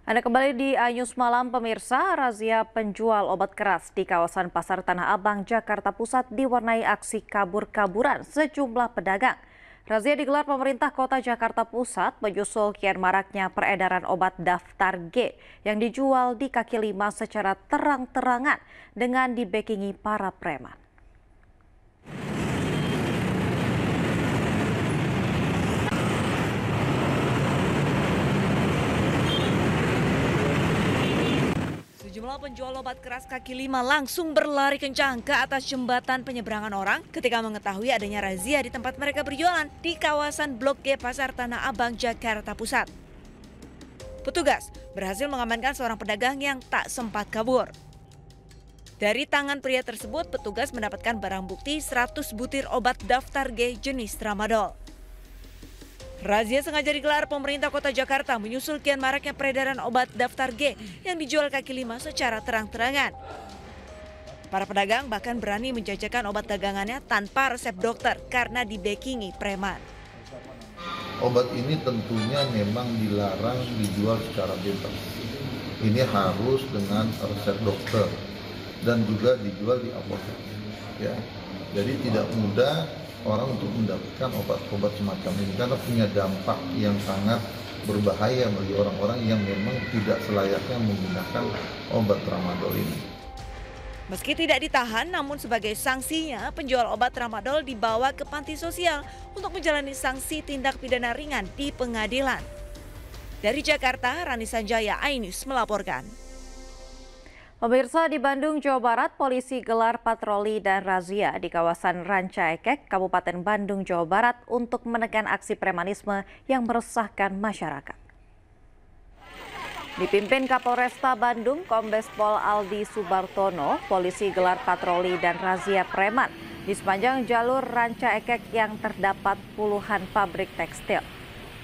Anda kembali di News Malam pemirsa. Razia penjual obat keras di kawasan Pasar Tanah Abang, Jakarta Pusat diwarnai aksi kabur-kaburan sejumlah pedagang. Razia digelar pemerintah kota Jakarta Pusat menyusul kian maraknya peredaran obat daftar G yang dijual di kaki lima secara terang-terangan dengan dibekingi para preman. Sejumlah penjual obat keras kaki lima langsung berlari kencang ke atas jembatan penyeberangan orang ketika mengetahui adanya razia di tempat mereka berjualan di kawasan Blok G Pasar Tanah Abang, Jakarta Pusat. Petugas berhasil mengamankan seorang pedagang yang tak sempat kabur. Dari tangan pria tersebut, petugas mendapatkan barang bukti 100 butir obat daftar G jenis tramadol. Razia sengaja digelar pemerintah kota Jakarta menyusul kian maraknya peredaran obat daftar G yang dijual kaki lima secara terang-terangan. Para pedagang bahkan berani menjajakan obat dagangannya tanpa resep dokter karena dibekingi preman. Obat ini tentunya memang dilarang dijual secara bebas. Ini harus dengan resep dokter dan juga dijual di apotek. Ya, jadi tidak mudah orang untuk mendapatkan obat-obat semacam ini karena punya dampak yang sangat berbahaya bagi orang-orang yang memang tidak selayaknya menggunakan obat tramadol ini. Meski tidak ditahan, namun sebagai sanksinya penjual obat tramadol dibawa ke panti sosial untuk menjalani sanksi tindak pidana ringan di pengadilan. Dari Jakarta, Rani Sanjaya, iNews melaporkan. Pemirsa, di Bandung, Jawa Barat, polisi gelar patroli dan razia di kawasan Ranca Ekek, Kabupaten Bandung, Jawa Barat untuk menekan aksi premanisme yang meresahkan masyarakat. Dipimpin Kapolresta Bandung, Kombes Pol Aldi Subartono, polisi gelar patroli dan razia preman di sepanjang jalur Ranca Ekek yang terdapat puluhan pabrik tekstil.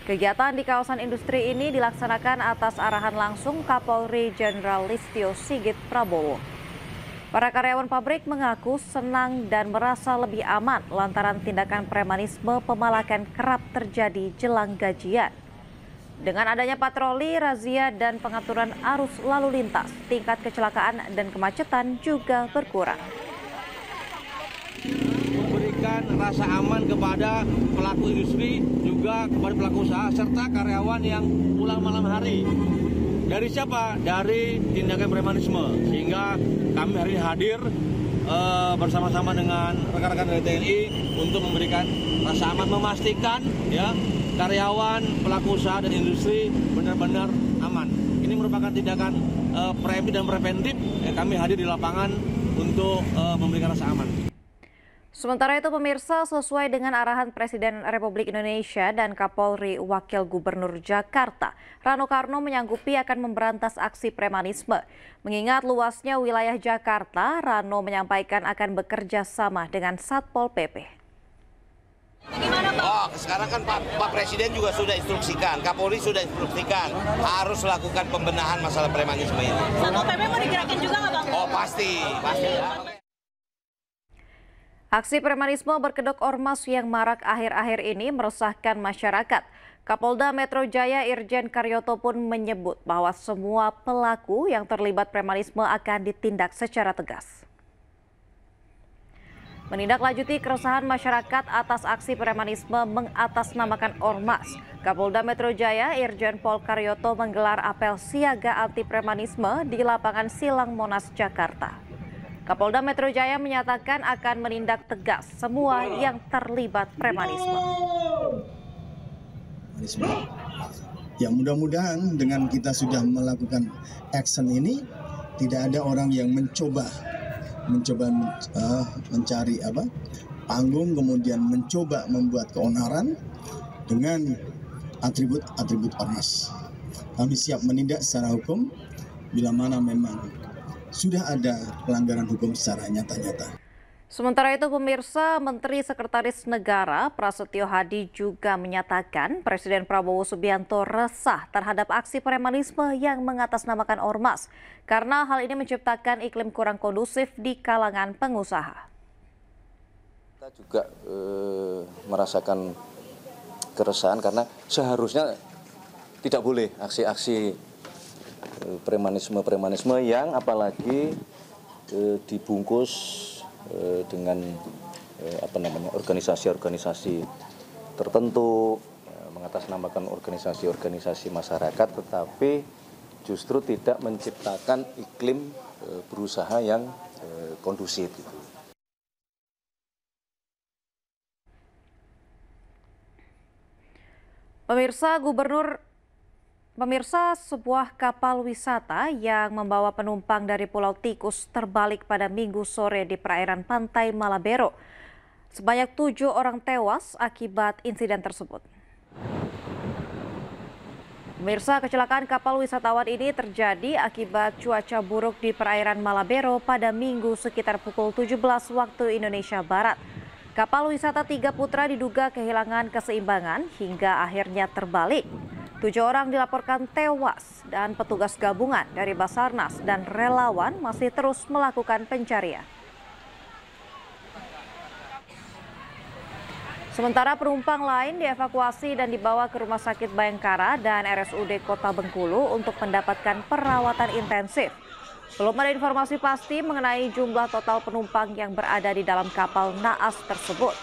Kegiatan di kawasan industri ini dilaksanakan atas arahan langsung Kapolri Jenderal Listio Sigit Prabowo. Para karyawan pabrik mengaku senang dan merasa lebih aman lantaran tindakan premanisme pemalakan kerap terjadi jelang gajian. Dengan adanya patroli, razia, dan pengaturan arus lalu lintas, tingkat kecelakaan dan kemacetan juga berkurang. Memberikan rasa aman kepada pelaku industri, juga kepada pelaku usaha, serta karyawan yang pulang malam hari. Dari siapa? Dari tindakan premanisme. Sehingga kami hari ini hadir bersama-sama dengan rekan-rekan dari TNI untuk memberikan rasa aman, memastikan ya karyawan, pelaku usaha, dan industri benar-benar aman. Ini merupakan tindakan preventif dan preventif. Kami hadir di lapangan untuk memberikan rasa aman. Sementara itu pemirsa, sesuai dengan arahan Presiden Republik Indonesia dan Kapolri Wakil Gubernur Jakarta, Rano Karno menyanggupi akan memberantas aksi premanisme. Mengingat luasnya wilayah Jakarta, Rano menyampaikan akan bekerja sama dengan Satpol PP. Oh, sekarang kan Pak Presiden juga sudah instruksikan, Kapolri sudah instruksikan harus lakukan pembenahan masalah premanisme ini. Satpol PP mau digerakin juga nggak Bang? Oh pasti. Aksi premanisme berkedok ormas yang marak akhir-akhir ini meresahkan masyarakat. Kapolda Metro Jaya Irjen Karyoto pun menyebut bahwa semua pelaku yang terlibat premanisme akan ditindak secara tegas. Menindaklanjuti keresahan masyarakat atas aksi premanisme mengatasnamakan ormas, Kapolda Metro Jaya Irjen Pol Karyoto menggelar apel siaga anti premanisme di lapangan Silang Monas, Jakarta. Kapolda Metro Jaya menyatakan akan menindak tegas semua yang terlibat premanisme. Ya, mudah-mudahan dengan kita sudah melakukan action ini tidak ada orang yang mencoba mencari panggung, kemudian mencoba membuat keonaran dengan atribut ormas. Kami siap menindak secara hukum bila mana memang sudah ada pelanggaran hukum secara nyata-nyata. Sementara itu pemirsa, Menteri Sekretaris Negara Prasetyo Hadi juga menyatakan Presiden Prabowo Subianto resah terhadap aksi premanisme yang mengatasnamakan ormas karena hal ini menciptakan iklim kurang kondusif di kalangan pengusaha. Kita juga merasakan keresahan karena seharusnya tidak boleh aksi-aksi premanisme yang apalagi dibungkus dengan organisasi-organisasi tertentu, mengatasnamakan organisasi-organisasi masyarakat, tetapi justru tidak menciptakan iklim berusaha yang kondusif. Pemirsa, sebuah kapal wisata yang membawa penumpang dari Pulau Tikus terbalik pada Minggu sore di perairan pantai Malabero. Sebanyak 7 orang tewas akibat insiden tersebut. Pemirsa, kecelakaan kapal wisatawan ini terjadi akibat cuaca buruk di perairan Malabero pada Minggu sekitar pukul 17 waktu Indonesia Barat. Kapal wisata Tiga Putra diduga kehilangan keseimbangan hingga akhirnya terbalik. 7 orang dilaporkan tewas dan petugas gabungan dari Basarnas dan relawan masih terus melakukan pencarian. Sementara penumpang lain dievakuasi dan dibawa ke Rumah Sakit Bayangkara dan RSUD Kota Bengkulu untuk mendapatkan perawatan intensif. Belum ada informasi pasti mengenai jumlah total penumpang yang berada di dalam kapal naas tersebut.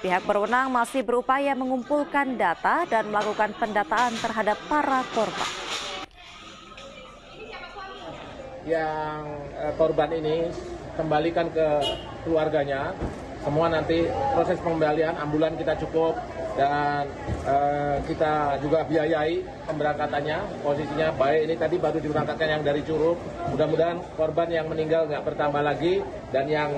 Pihak berwenang masih berupaya mengumpulkan data dan melakukan pendataan terhadap para korban. Yang korban ini kembalikan ke keluarganya. Semua nanti proses pengembalian ambulan kita cukup dan kita juga biayai pemberangkatannya. Posisinya baik, ini tadi baru diberangkatkan yang dari Curug. Mudah-mudahan korban yang meninggal nggak bertambah lagi dan yang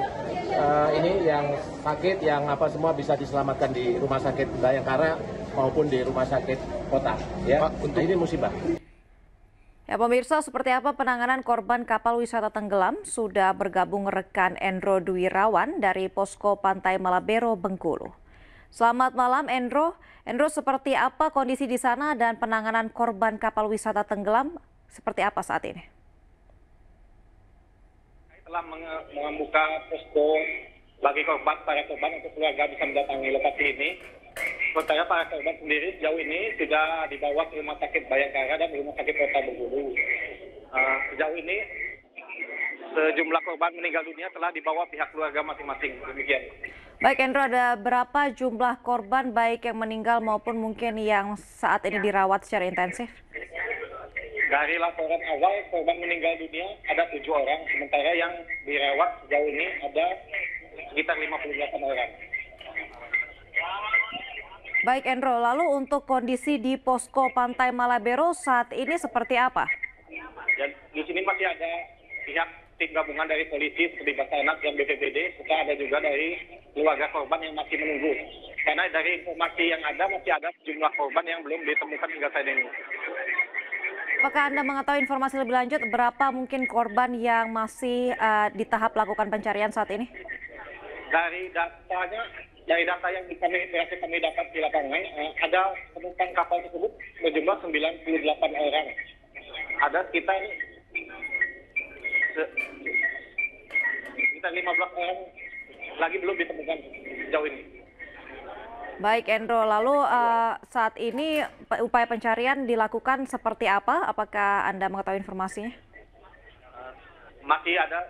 ini yang sakit, yang semua bisa diselamatkan di Rumah Sakit Bayangkara maupun di Rumah Sakit Kota. Ya, Pak, ini musibah. Ya pemirsa, seperti apa penanganan korban kapal wisata tenggelam? Sudah bergabung rekan Endro Dwi Rawan dari Posko Pantai Malabero, Bengkulu. Selamat malam Endro. Endro, seperti apa kondisi di sana dan penanganan korban kapal wisata tenggelam seperti apa saat ini? Telah membuka posko bagi para korban untuk keluarga bisa mendatangi lokasi ini. Sementara para korban sendiri sejauh ini sudah dibawa ke Rumah Sakit Bayangkara dan Rumah Sakit Kota Bengkulu. Sejauh ini sejumlah korban meninggal dunia telah dibawa pihak keluarga masing-masing. Demikian. Baik Endro, ada berapa jumlah korban baik yang meninggal maupun mungkin yang saat ini dirawat secara intensif? Dari laporan awal korban meninggal dunia ada 7 orang, sementara yang dirawat sejauh ini ada sekitar 58 orang. Baik Endro, lalu untuk kondisi di Posko Pantai Malabero saat ini seperti apa? Dan di sini masih ada pihak tim gabungan dari polisi seperti Basarnas dan BPBD, serta ada juga dari keluarga korban yang masih menunggu. Karena dari informasi yang ada masih ada sejumlah korban yang belum ditemukan hingga saat ini. Apakah Anda mengetahui informasi lebih lanjut berapa mungkin korban yang masih di tahap lakukan pencarian saat ini? Dari data yang kami dapat di lapangan, ada penumpang kapal tersebut berjumlah 98 orang. Ada sekitar 15 orang lagi belum ditemukan sejauh ini. Baik Endro, lalu saat ini upaya pencarian dilakukan seperti apa? Apakah Anda mengetahui informasinya? Masih ada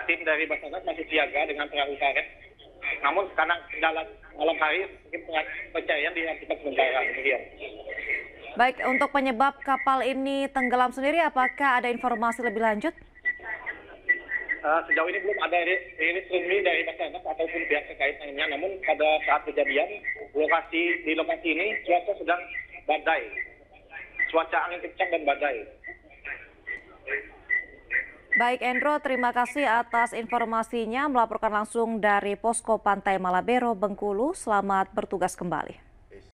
tim dari Basarnas masih siaga dengan perahu karet. Namun karena malam hari pencarian dihentikan sementara. Baik, untuk penyebab kapal ini tenggelam sendiri, apakah ada informasi lebih lanjut? Sejauh ini belum ada rilis resmi dari Basarnas ataupun pihak terkait lainnya. Namun pada saat kejadian di lokasi ini cuaca sedang badai, cuaca angin kencang dan badai. Baik Endro, terima kasih atas informasinya melaporkan langsung dari Posko Pantai Malabero, Bengkulu. Selamat bertugas kembali.